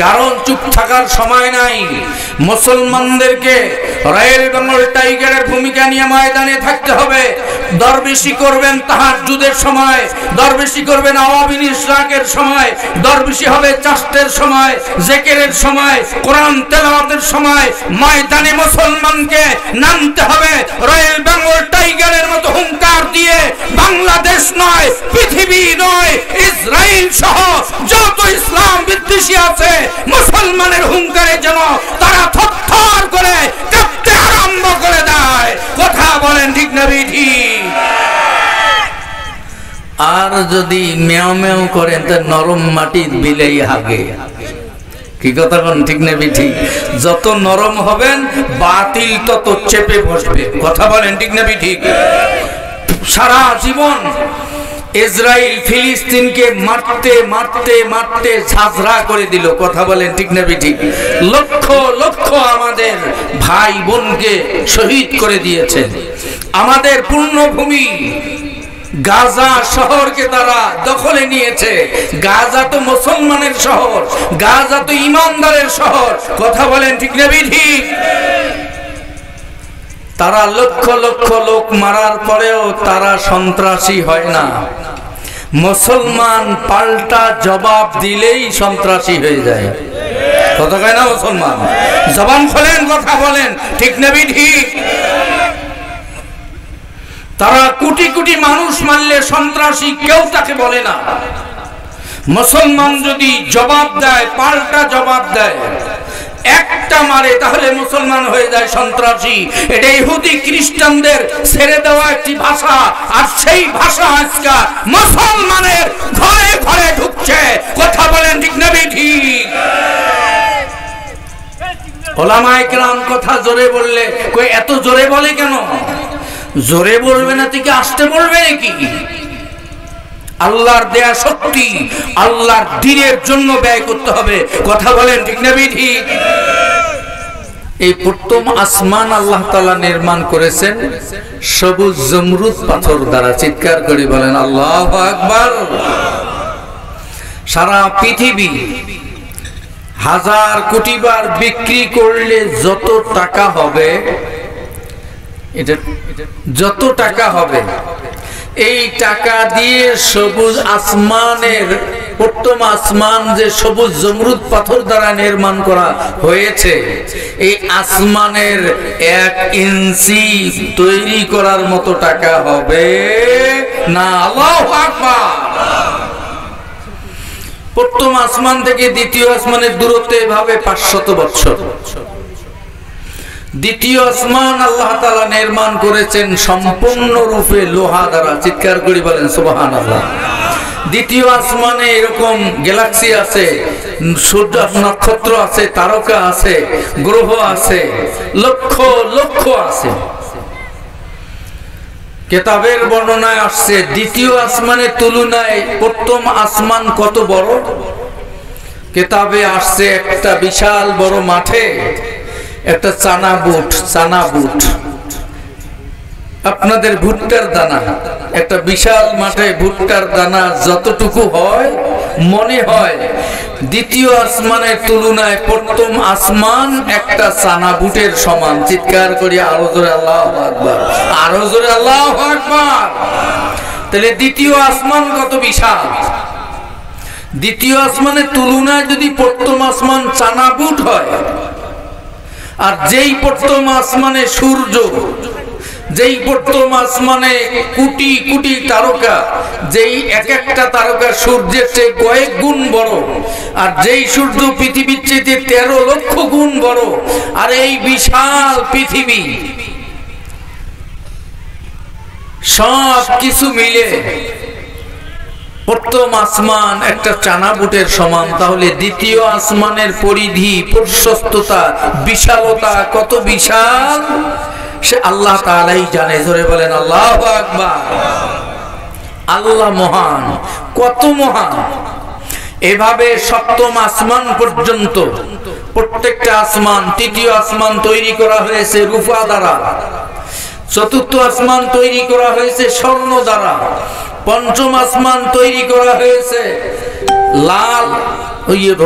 কারণ চুপ থাকার সময় নাই। মুসলমানদেরকে রয়্যাল বেঙ্গল টাইগারের ভূমিকা নিয়ে ময়দানে থাকতে হবে। দরবেশি করবেন তাহাজ্জুদের সময়, দরবেশি করবেন আওয়াবিন ইশরাকের সময়, দরবেশি হবে চাষতের সময়, জিকিরের সময়, কোরআন তেলাওয়াতের সময়। ময়দানে মুসলমানকে নামতে হবে রয়্যাল বেঙ্গল টাইগারের মতো হুঙ্কার দিয়ে। বাংলাদেশ নয়, পৃথিবী নয়, ইসরায়েল সহ যত ইসলাম বিদ্বেষী আছে মুসলমানের হুঙ্কারে যেন তারা থরথর করে কাঁপতে আরম্ভ করে দেয়। কথা বলেন ঠিক না ঠিক? আর যদি মেও মেও করেন তো নরম মাটির বিলেই হাগে। কি কথা বলেন ঠিক না ঠিক? যত নরম হবেন বাতিল তত চেপে বসবে। কথা বলেন ঠিক না ঠিক? সারা জীবন ইসরায়েল ফিলিস্তিনকে মারতে মারতে মারতে ঝাঁঝরা করে দিল। কথা বলেন ঠিক না ঠিক? লক্ষ লক্ষ আমাদের ভাই বোনকে শহীদ করে দিয়েছে। আমাদের পূর্ণভূমি গাজা শহরকে তারা দখলে নিয়েছে। গাজা তো মুসলমানের শহর, গাজা তো ইমানদারের শহর। কথা বলেন ঠিক না ঠিক? তারা লক্ষ লক্ষ লোক মারার পরেও তারা সন্ত্রাসী হয় না। মুসলমান পাল্টা জবাব দিলেই সন্ত্রাসী হয়ে যায়। কথা কয় না মুসলমান? জবান খোলেন, কথা বলেন ঠিক না ঠিক? তারা কোটি কোটি মানুষ মারলে সন্ত্রাসী কেউ তাকে বলে না। মুসলমান যদি জবাব দেয়, পাল্টা জবাব দেয়, একটা মারে, তাহলে মুসলমান হয়ে যায় সন্ত্রাসী। এটা ইহুদি খ্রিস্টানদের ছেড়ে দেওয়া একটি ভাষা, আর সেই ভাষা আজকে মুসলমানের ঘরে ঘরে ঢুকছে। কথা বলেন ঠিক না ঠিক? ওলামায়ে কেরাম কথা জোরে বললে কই এত জোরে বলে কেন? জোরে বলবে না থেকে আসতে বলবে নাকি? আল্লাহর দেয়া শক্তি আল্লাহর দ্বীনের জন্য ব্যয় করতে হবে। কথা বলেন ঠিক না ঠিক? এই প্রথম আসমান আল্লাহ তাআলা নির্মাণ করেছেন সবুজ জমরুদ পাথর দ্বারা। চিৎকার করে বলেন আল্লাহু আকবার। সারা পৃথিবী হাজার কোটি বার বিক্রি করলে যত টাকা হবে, এটা যত টাকা হবে, এই টাকা দিয়ে সবুজ আসমানের প্রথম আসমান যে সবুজ জমরুদ পাথর দ্বারা নির্মাণ করা হয়েছে, এই আসমানের 1 ইঞ্চি তৈরি করার মতো টাকা হবে না। আল্লাহু আকবার। প্রথম আসমান থেকে দ্বিতীয় আসমানের দূরত্ব এভাবে 500 বছর। দ্বিতীয় আসমান আল্লাহ তাআলা নির্মাণ করেছেন সম্পূর্ণরূপে লোহা দ্বারা। চিৎকার করে বলেন সুবহানাল্লাহ। দ্বিতীয় আসমানে এরকম গ্যালাক্সি আছে, সূর্য নক্ষত্র আছে, তারকা আছে, গ্রহ আছে, লক্ষ লক্ষ আছে। কিতাবের বর্ণনায় আসছে দ্বিতীয় আসমানের তুলনায় প্রথম আসমান কত বড়। কিতাবে আসছে একটা বিশাল বড় মাঠে একটা চানা বুট, আপনাদের ভুট্টার দানা, একটা বিশাল মাঠে ভুট্টার দানা যতটুকু হয়, মনে হয় দ্বিতীয় আসমানের তুলনায় প্রথম আসমান একটা চানা বুটের সমান। চিৎকার করি আরো জোরে আল্লাহু আকবার, আরো জোরে আল্লাহু আকবার। তাহলে দ্বিতীয় আসমান কত বিশাল। দ্বিতীয় আসমানের তুলনায় যদি প্রথম আসমান চানা বুট হয়, আর যেই প্রথম আসমানে সূর্য, যেই প্রথম আসমানে কোটি কোটি তারকা, যেই এক একটা তারকা সূর্যের চেয়ে কয়েক গুণ বড়, আর যেই সূর্য পৃথিবীর চেয়ে 13 লক্ষ গুণ বড়, আর এই বিশাল পৃথিবী সব কিছু মিলে প্রথম আসমান একটা চানা বুটের সমান। তাহলে দ্বিতীয় আসমানের পরিধি, প্রশস্ততা, বিশালতা কত বিশাল সে আল্লাহ তাআলাই জানে। জোরে বলেন আল্লাহু আকবার। আল্লাহ মহান, কত মহান। এভাবে সপ্তম আসমান পর্যন্ত প্রত্যেকটা আসমান, তৃতীয় আসমান তৈরি করা হয়েছে রূপা দ্বারা, চতুর্থ আসমান তৈরি করা হয়েছে স্বর্ণ দ্বারা, পঞ্চম আসমান তৈরি করা হয়েছে লাল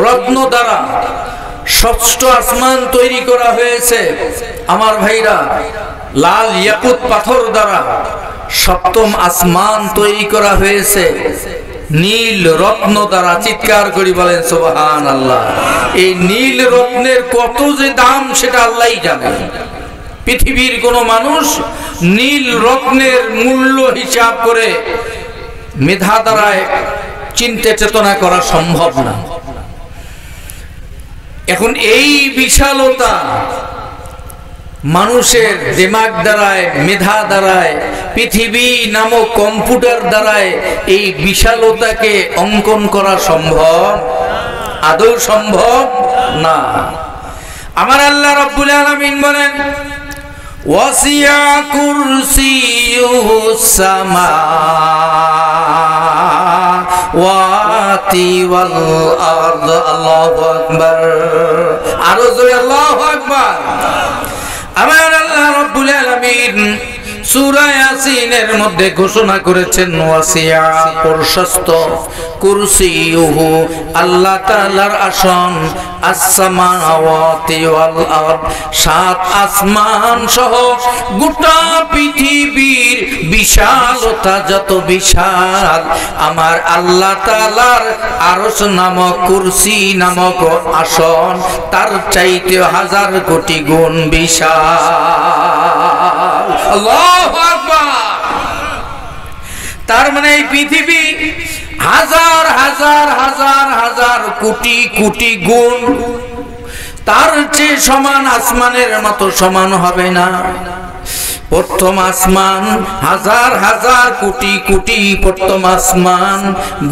রত্ন দ্বারা, ষষ্ঠ আসমান তৈরি করা হয়েছে আমার ভাইরা লাল ইয়াকুত পাথর দ্বারা। সপ্তম আসমান তৈরি করা হয়েছে নীল রত্ন দ্বারা। চিৎকার করি বলেন সুবহানাল্লাহ। এই নীল রত্নের কত যে দাম সেটা আল্লাহই জানে। পৃথিবীর কোন মানুষ নীল রত্নের মূল্য হিসাব করে মেধা দ্বারায় চিন্তা চেতনা করা সম্ভব না। এখন এই বিশালতা মানুষের দিমাগ দ্বারায়, মেধা দ্বারায়, পৃথিবী নামক কম্পিউটার দ্বারায় এই বিশালতাকে অঙ্কন করা সম্ভব? আদৌ সম্ভব না। আমার আল্লাহ রাব্বুল আলামিন বলেন ওয়াসিয়া কুরসিয়ুহুস সামাওয়াতি ওয়াল আরদ। আল্লাহু আকবার। আরো জোরে আল্লাহু আকবার। আমার আল্লাহ রাব্বুল আলামিন সূরা ইয়াসিনের মধ্যে ঘোষণা করেছেন ওয়াসিয়া প্রশস্ত কুরসিয়ুহু আল্লাহ তাআলার আসন as-samawati wal ard সাত আসমান সহ গোটা পৃথিবীর বিশালতা যত বিশাল আমার আল্লাহ তাআলার আরশ নামক কুরসি নামক আসন তার চাইতে হাজার কোটি গুণ বিশাল। আল্লাহু আকবার। তার মানে এই পৃথিবী হাজার হাজার হাজার হাজার কোটি কোটি গুণ তার চেয়ে সমান আসমানের মতো সমান হবে না। প্রথম আসমান হাজার হাজার কোটি কোটি প্রথম আসমান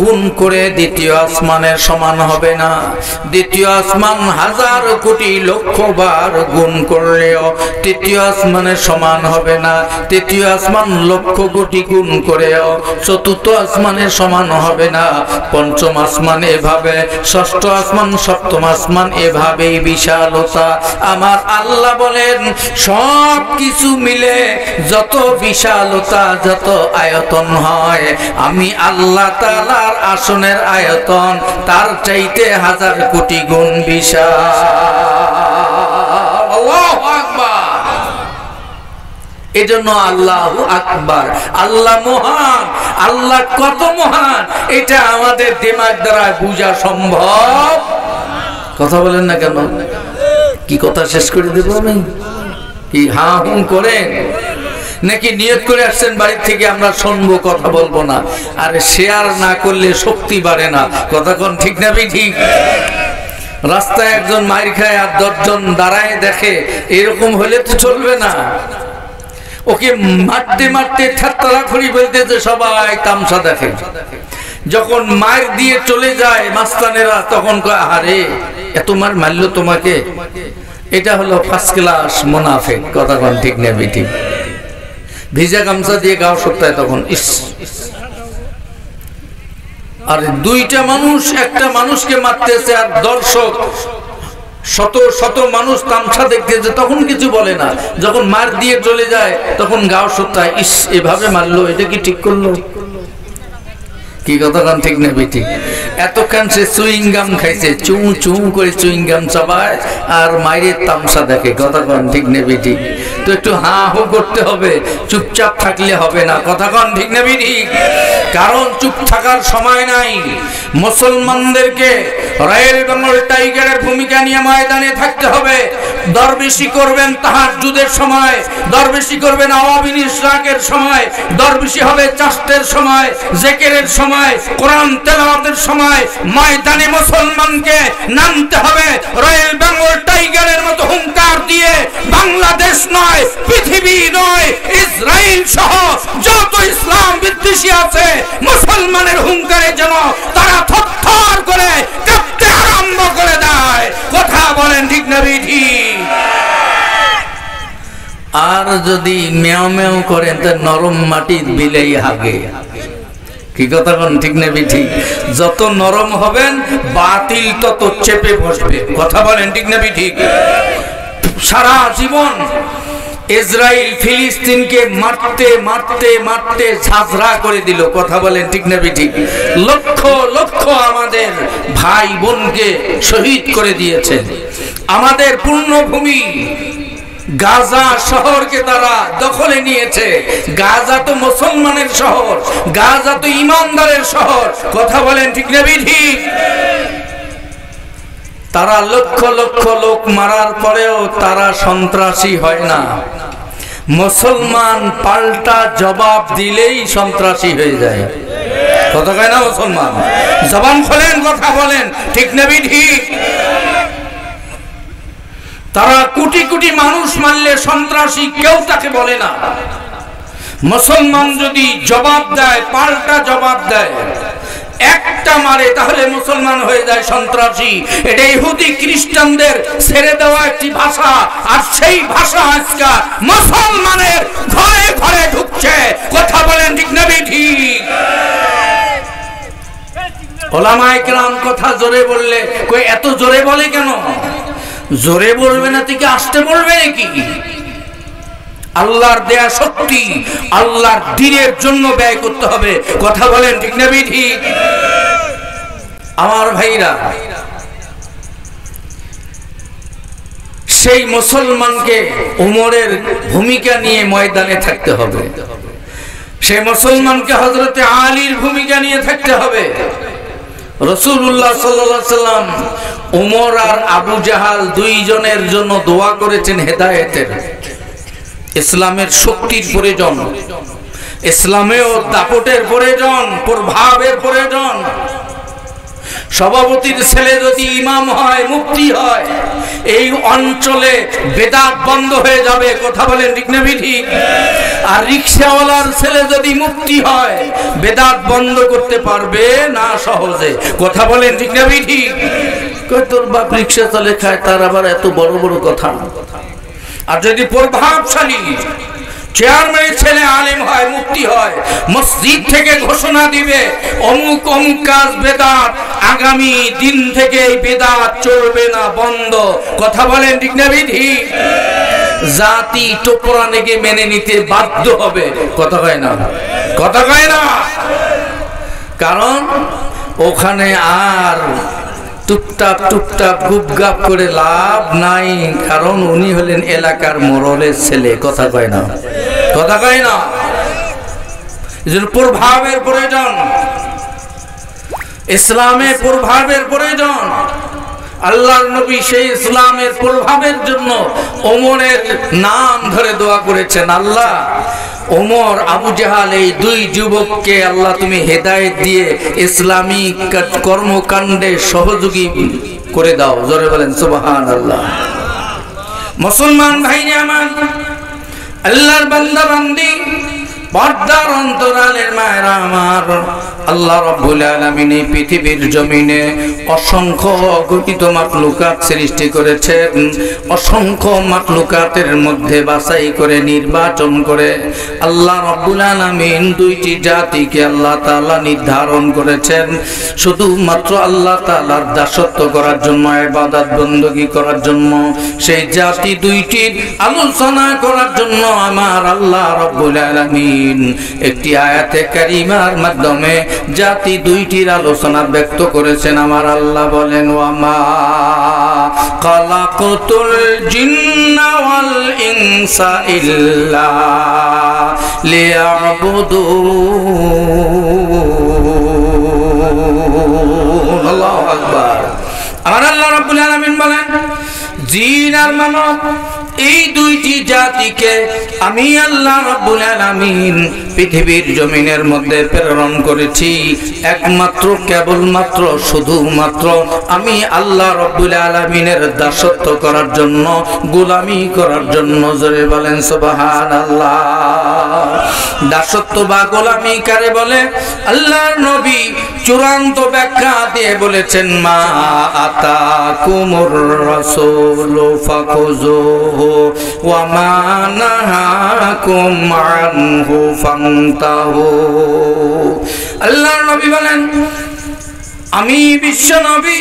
গুণ করে দ্বিতীয় আসমানের সমান হবে না। দ্বিতীয় আসমান হাজার কোটি লক্ষ বার গুণ করলেও তৃতীয় আসমানের সমান হবে না। তৃতীয় আসমান লক্ষ কোটি গুণ করেও চতুর্থ আসমানের সমান হবে না। পঞ্চম আসমান এভাবে, ষষ্ঠ আসমান, সপ্তম আসমান এভাবেই বিশালতা। আমার আল্লাহ বলেন সব কিছু মিলে যত বিশালতা যত আয়তন হয় আমি আল্লাহ তাআলার আসনের আয়তন তার চাইতে হাজার কোটি গুণ বিশাল। আল্লাহু আকবার। এজন্য আল্লাহু আকবার, আল্লাহ মহান, আল্লাহ কত মহান এটা আমাদের দিমাগ দ্বারা বোঝা সম্ভব। কথা বলেন না কেন? কি কথা শেষ করে দেব আমি? কি হা হুম করেন নাকি নিয়ত করে আসছেন বাড়ি থেকে আমরা শুনবো কথা বলবো না? আর শেয়ার না করলে শক্তি বাড়ে না। কথা কোন ঠিক না ঠিক? রাস্তায় একজন মাইর খায় আর 10 জন দাঁড়ায় দেখে, এরকম হলে তো চলবে না। ওকে মারতে মারতে ঠাট্টা খড়ি বলতেছে সবাই তামসা দেখে। যখন মার দিয়ে চলে যায় মাস্তানেরা তখন কয় আরে এত মার মারলো তোমাকে, এটা হলো ফার্স্ট ক্লাস মুনাফিক। কথা কোন ঠিক না ঠিক? ভিজা গামছা দিয়ে গাও সপ্তাহে তখন ইস। আর দুইটা মানুষ একটা মানুষকে মারতেছে আর দর্শক শত শত মানুষ তামসা দেখতেছে, তখন কিছু বলে না। যখন মার দিয়ে চলে যায় তখন গাও সপ্তাহে ইস এভাবে মারলো, এটা কি ঠিক করলো? কি কথা কান ঠিক না বেটি? এতক্ষণ সে চুইং গাম খাইছে, চু চু করে চুইং গাম চাবায় আর মায়ের তামসা দেখে। কথা কান ঠিক না বেটি? তো একটু হা হু করতে হবে, চুপচাপ থাকলে হবে না। কথা কান ঠিক না বেটি? কারণ চুপ থাকার সময় নাই। মুসলমানদেরকে রয়্যাল বেঙ্গল টাইগারের ভূমিকা নিয়ে ময়দানে থাকতে হবে। দরবেশি করবেন তাহাজ্জুদের সময়, দরবেশি করবেন আওয়াবিন ইশরাকের সময়, দরবেশি হবে চাষতের সময়, জিকিরের সময়, কোরআন তেলাওয়াতের সময়। ময়দানে মুসলমানকে নামতে হবে রয়্যাল বেঙ্গল টাইগারের মতো হুঙ্কার দিয়ে। বাংলাদেশ নয়, পৃথিবী নয়, ইসরায়েল সহ যত ইসলাম বিদ্বেষী আছে মুসলমানের হুঙ্কারে যেন তারা থরথর করে কাঁপতে আরম্ভ করে দেয়। কথা বলেন ঠিক না বেঠি? আর যদি মেও মেও করেন তো নরম মাটির বিলেই হাগে। কি কথা কোন ঠিক না বেঠি? যত নরম হবেন বাতিল তত চেপে বসবে। কথা বলেন ঠিক না বেঠি? সারা জীবন ইসরায়েল ফিলিস্তিনকে মারতে মারতে মারতে ঝাঁঝরা করে দিল। কথা বলেন ঠিক না ঠিক? লক্ষ লক্ষ আমাদের ভাই বোনকে শহীদ করে দিয়েছেন। আমাদের পূর্ণভূমি গাজা শহরকে তারা দখলে নিয়েছে। গাজা তো মুসলমানের শহর, গাজা তো ইমানদারের শহর। কথা বলেন ঠিক না ঠিক? তারা লক্ষ লক্ষ লোক মারার পরেও তারা সন্ত্রাসী হয় না। মুসলমান পাল্টা জবাব দিলেই সন্ত্রাসী হয়ে যায়। কথা কয় না মুসলমান? জবান খোলেন, কথা বলেন ঠিক না ঠিক? তারা কোটি কোটি মানুষ মারলে সন্ত্রাসী কেউ তাকে বলে না। মুসলমান যদি জবাব দেয়, পাল্টা জবাব দেয়, একটা মারে, তাহলে মুসলমান হয়ে যায় সন্ত্রাসী। এটা ইহুদি খ্রিস্টানদের ছেড়ে দেওয়া একটি ভাষা, আর সেই ভাষা আজকে মুসলমানের ঘরে ঘরে ঢুকছে। কথা বলেন ঠিক না ঠিক? ওলামায়ে কেরাম কথা জোরে বললে কই এত জোরে বলে কেন? জোরে বলবে না থেকে আসতে বলবে নাকি? আল্লাহর দেয়া শক্তি আল্লাহর দ্বীনের জন্য ব্যয় করতে হবে। কথা বলেন ঠিক না ঠিক? আমার ভাইরা, সেই মুসলমানকে ওমরের ভূমিকা নিয়ে ময়দানে থাকতে হবে। সেই মুসলমানকে হযরতে আলীর ভূমিকা নিয়ে থাকতে হবে। রাসূলুল্লাহ সাল্লাল্লাহু আলাইহি সাল্লাম ওমর আর আবু জাহাল দুইজনের জন্য দোয়া করেছেন হেদায়েতের। ইসলামের শক্তির প্রয়োজন, ইসলামেও দাপটের প্রয়োজন, প্রভাবের প্রয়োজন। সভাপতির ছেলে যদি ইমাম হয়, মুফতি হয়, এই অঞ্চলে বেদাত বন্ধ হয়ে যাবে। কথা বলেন ঠিক না ঠিক? আর রিকশাওয়ালার ছেলে যদি মুফতি হয়, বেদাত বন্ধ করতে পারবে না সহজে। কথা বলেন ঠিক না ঠিক? কই তোর বাপ রিকশা চালে খায়, তার আবার এত বড় বড় কথা। আর যদি প্রভাবশালী চেয়ারম্যানের ছেলে আলেম হয়, মুফতি হয়, মসজিদ থেকে ঘোষণা দিবে অমুক অমুক কাজ বেদাত, আগামী দিন থেকে এই বেদাত চলবে না, বন্ধ। কথা বলেন ঠিক না ঠিক? জাতি টোপরানেকে মেনে নিতে বাধ্য হবে। কথা কয় না? কথা কয় না? কারণ ওখানে আর টুপটাপ টুপটাপ গুপগাপ করে লাভ নাই। কারণ উনি হলেন এলাকার মোড়লের ছেলে। কথা কয় না? কথা কয় না? এজন্য প্রভাবের প্রয়োজন, ইসলামের প্রভাবের প্রয়োজন। আল্লাহর নবী সেই ইসলামের প্রভাবের জন্য ওমরের নাম ধরে দোয়া করেছেন। আল্লাহ, ওমর, আবু জাহাল এই দুই যুবককে আল্লাহ তুমি হেদায়েত দিয়ে ইসলামী কর্মকাণ্ডে সহযোগী করে দাও। জোরে বলেন সুবহানাল্লাহ। মুসলমান ভাইরা আমার, আল্লাহর বান্দা বান্দি, পর্দার অন্তরালের মায়েরা আমার, আল্লাহ রাব্বুল আলামিন এই পৃথিবীর জমিনে অসংখ্য অগণিত মাখলুকাত সৃষ্টি করেছেন। অসংখ্য মাখলুকাতের মধ্যে বাছাই করে নির্বাচন করে আল্লাহ রাব্বুল আলামিন দুইটি জাতিকে আল্লাহ তাআলা নির্ধারণ করেছেন শুধুমাত্র আল্লাহ তাআলার দাসত্ব করার জন্য, ইবাদত বندگی করার জন্য। সেই জাতি দুইটির আলোচনা করার জন্য আমার আল্লাহ রাব্বুল আলামিন একটি আয়াতে কারিমার মাধ্যমে জাতি দুইটির আলোচনা ব্যক্ত করেছেন। আমার আল্লাহ বলেন, ওয়ামা খালাকতুল জিন্না ওয়াল ইনসা ইল্লা লিয়াবুদুন। আল্লাহু আকবার। আমার আল্লাহ রাব্বুল আলামিন বলেন, জিন আর মানব এই দুইটি জাতিকে আমি আল্লাহ রাব্বুল আলামিন পৃথিবীর জমিনের মধ্যে প্রেরণ করেছি একমাত্র কেবলমাত্র শুধুমাত্র আমি আল্লাহ রাব্বুল আলামিনের দাসত্ব করার জন্য, গোলামি করার জন্য। জোরে বলেন সুবহানাল্লাহ। দাসত্ব বা গোলামি কারে বলে? আল্লাহর নবী চূড়ান্ত ব্যাখ্যা দিয়ে বলেছেন, মা আতাকুমুর রাসূলু ফাখুযুহু ওয়া মা নাহাকুম আনহু ফান্তাহু। আল্লাহর নবী বলেন, আমি বিশ্ব নবী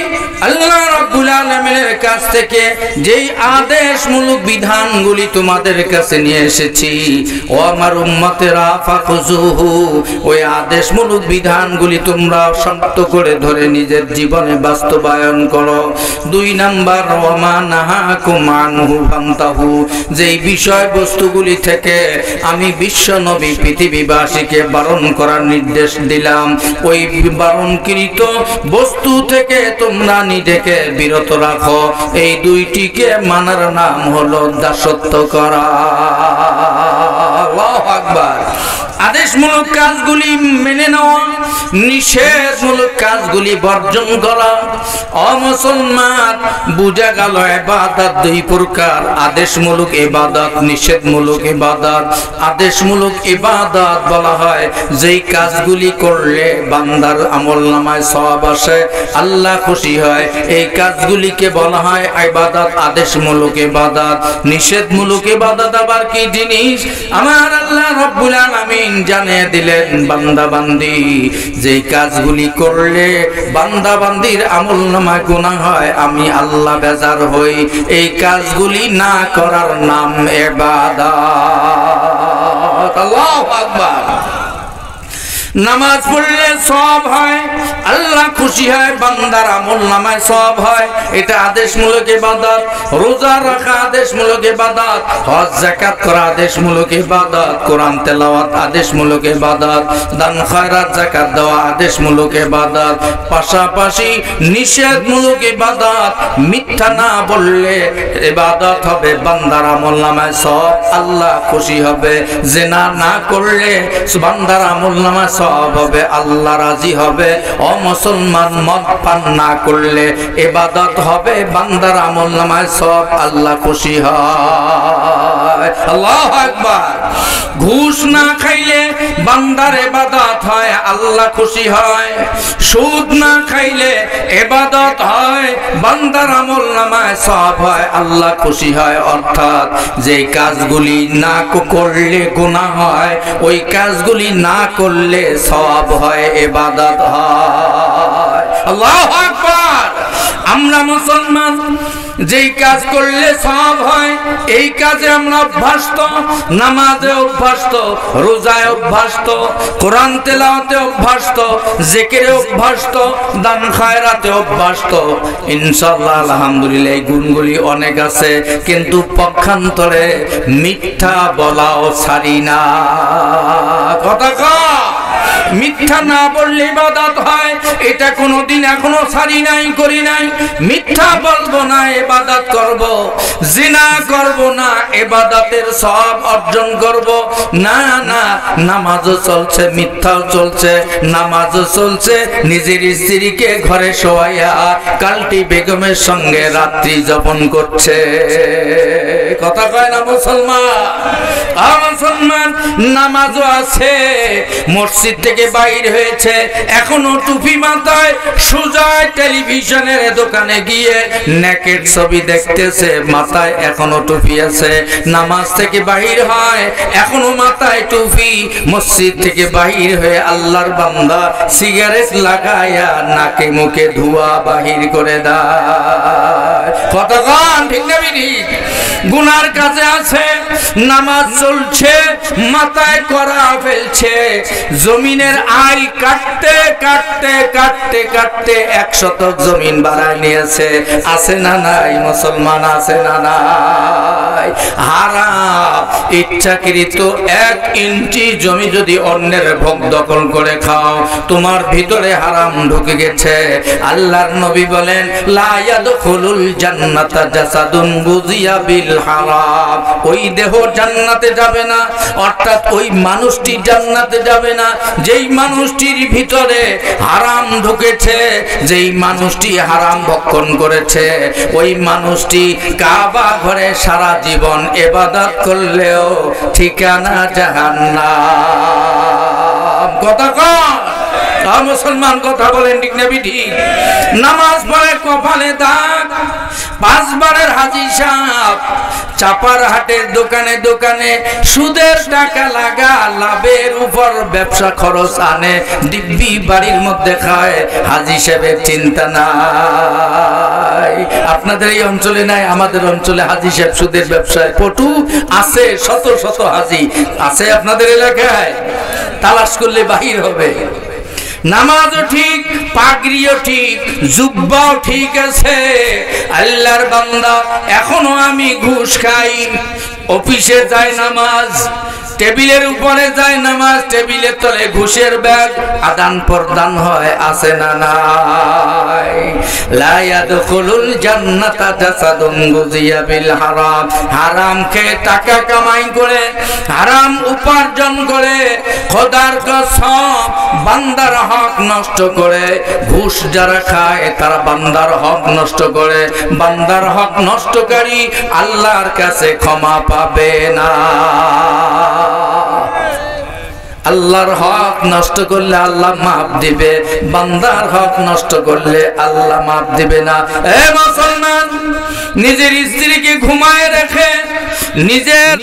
আল্লাহ রাব্বুল আলামিনের কাছ থেকে যেই আদেশমূলক বিধানগুলি তোমাদের কাছে নিয়ে এসেছি, ও আমার উম্মতেরা ফাকুজুহু, ওই আদেশমূলক বিধানগুলি তোমরা শক্ত করে ধরে নিজের জীবনে বাস্তবায়ন করো। 2 নাম্বার, ওয়ামা নাহাকুম আনহু ফান্তাহু, যেই বিষয়বস্তুগুলি থেকে আমি বিশ্ব নবী পৃথিবীবাসীকে বারণ করার নির্দেশ দিলাম, ওই বারণকৃত বস্তু থেকে তোমরা নিজেকে বিরত রাখো। এই 2টিকে মানার নাম হলো দাসত্ব করা। আল্লাহু আকবার। আদেশমূলক কাজগুলি মেনে নেওয়া, নিষেধমূলক কাজগুলি বর্জন করা। অমুসলমান, বুঝা গেল ইবাদত 2 প্রকার, আদেশমূলক ইবাদত, নিষেধমূলক ইবাদত। আদেশমূলক ইবাদত বলা হয় যেই কাজগুলি করলে বান্দার আমলনামায় সওয়াব আসে, আল্লাহ খুশি হয়, এই কাজগুলিকে বলা হয় ইবাদত, আদেশমূলক ইবাদত। নিষেধমূলক ইবাদত আবার কি জিনিস? আমার আল্লাহ রাব্বুল আলামিন জানিয়ে দিলেন, বান্দা বান্দি যেই কাজগুলি করলে বান্দা বান্দির আমলনামায় গুনাহ হয়, আমি আল্লাহ বেজার হই, এই কাজগুলি না করার নাম ইবাদত। আল্লাহু আকবার। নামাজ পড়লে সওয়াব হয়, আল্লাহ খুশি হয়, বান্দার আমলনামায় সওয়াব হয়, এটা আদেশমূলক ইবাদত। রোজা রাখা আদেশমূলক ইবাদত, হজ যাকাত করা আদেশমূলক ইবাদত, কোরআন তেলাওয়াত আদেশমূলক ইবাদত, দান খয়রাত যাকাত দেওয়া আদেশমূলক ইবাদত। পাশাপাশি নিষেধমূলক ইবাদত, মিথ্যা না বললে ইবাদত হবে, বান্দার আমলনামায় সওয়াব, আল্লাহ খুশি হবে। জিনা না করলে বান্দার আমলনামায় সওয়াব হবে, আল্লাহ রাজি হবে। অমুসলমান, মদ পান না করলে ইবাদত হবে, বান্দার আমলনামায় সওয়াব, আল্লাহ খুশি হয়। আল্লাহু আকবার। ঘুষ না খাইলে বান্দার ইবাদত হয়, আল্লাহ খুশি হয়। সুদ না খাইলে ইবাদত হয়, বান্দার আমলনামায় সওয়াব হয়, আল্লাহ খুশি হয়। অর্থাৎ যেই কাজগুলি না করলে গুনাহ হয়, ওই কাজগুলি না করলে সওয়াব হয়, ইবাদত হয়। আল্লাহু আকবার। আমরা মুসলমান, যেই কাজ করলে সওয়াব হয় এই কাজে আমরা অভ্যস্ত। নামাজে অভ্যস্ত, রোজায় অভ্যস্ত, কোরআন তেলাওয়াতে অভ্যস্ত, জিকিরে অভ্যস্ত, দান খয়রাতে অভ্যস্ত। ইনশাআল্লাহ আলহামদুলিল্লাহ এই গুণগুলি অনেক আছে, কিন্তু পক্ষান্তরে মিথ্যা বলাও ছাড়ি না। কথা কয়, মিথ্যা না বললে ইবাদত হয়, এটা কোনোদিন এখনো ছাড়ি নাই, করি নাই। মিথ্যা বলবো না, ইবাদত করব। জিনা করব না, ইবাদতের সওয়াব অর্জন করব। না না, নামাজও চলছে, মিথ্যাও চলছে। নামাজও চলছে, নিজের স্ত্রীকে ঘরে শোয়াইয়া কালটি বেগমের সঙ্গে রাত্রি যাপন করছে। কথা কয় না মুসলমান? মুসলমান, নামাজও আছে, মসজিদ থেকে বাইর হয়েছে, এখনো টুপি মাথায়, সোজা টেলিভিশনের দোকানে গিয়ে নেকেট ছবি দেখতেছে, মাথায় এখনো টুপি আছে। নামাজ থেকে বাহির হয়, এখনো মাথায় টুপি। মসজিদ থেকে বাহির হয়ে আল্লাহর বান্দা সিগারেট লাগায়া নাকে মুখে ধোঁয়া বাহির করে দেয়। কতক্ষণ ঠিক না ঠিক? গুনার কাজে আছে, নামাজ চলছে, মাথায় করা ফেলছে, জমিনের আইল কাটতে কাটতে কাটতে কাটতে 1 শতক জমিন বাড়ায় নিয়েছে। আছে না নাই মুসলমান? আছে না নাই? হারাম ইচ্ছাকৃত 1 ইঞ্চি জমি যদি অন্যের ভোগ দখল করে খাও, তোমার ভিতরে হারাম ঢুকে গেছে। আল্লাহর নবী বলেন, লা ইয়াদখুলুল জান্নাতা জাসাদুন গুযিয়া বিল হারাম। ওই দেহ জান্নাতে যাবে না, অর্থাৎ ওই মানুষটি জান্নাতে যাবে না যেই মানুষটির ভিতরে হারাম ঢুকেছে, যেই মানুষটি হারাম ভক্ষণ করেছে। ওই মানুষটি কাবা ঘরে সারা জীবন ইবাদত করলেও ঠিকানা জাহান্নাম। কথা কয়? মুসলমান কথা বলেন ঠিক না ঠিক? নামাজ পড়ে কপালে দাগ, 5 বারের হাজি সাহেব চাপার হাটের দোকানে দোকানে সুদের টাকা লাগা, লাভের উপর ব্যবসা খরচ আনে, দিব্যি বাড়ির মধ্যে খায়, হাজি সাহেবের চিন্তা নাই। আপনাদের এই অঞ্চলে নাই, আমাদের অঞ্চলে হাজি সাহেব সুদের ব্যবসায় পটু আছে, শত শত হাজি আছে আপনাদের এলাকায়, তালাশ করলে বাহির হবে। নামাজও ঠিক, পাগড়িও ঠিক, জুব্বাও ঠিক আছে। আল্লাহর বান্দা এখনো আমি ঘুষ খাই, অফিসে যাই নামাজ, টেবিলের উপরে যায় নামাজ, টেবিলের তলে ঘুষের ব্যাগ, আদান প্রদান হয় আছে না নাই? লা ইয়াদখুলুল জান্নাতা জাসাদুন গুযিয়া বিল হারাম, হারাম খেয়ে টাকা কামাই করে, হারাম উপার্জন করে, খোদার কসম বান্দার হক নষ্ট করে। ঘুষ যারা খায় তারা বান্দার হক নষ্ট করে, বান্দার হক নষ্টকারী আল্লাহর কাছে ক্ষমা পাবে না। আল্লাহর হক নষ্ট করলে আল্লাহ মাফ দিবে, বান্দার হক নষ্ট করলে আল্লাহ মাফ দিবে না। এ মুসলমান, নিজের স্ত্রীকে ঘুমায় রেখে নিজের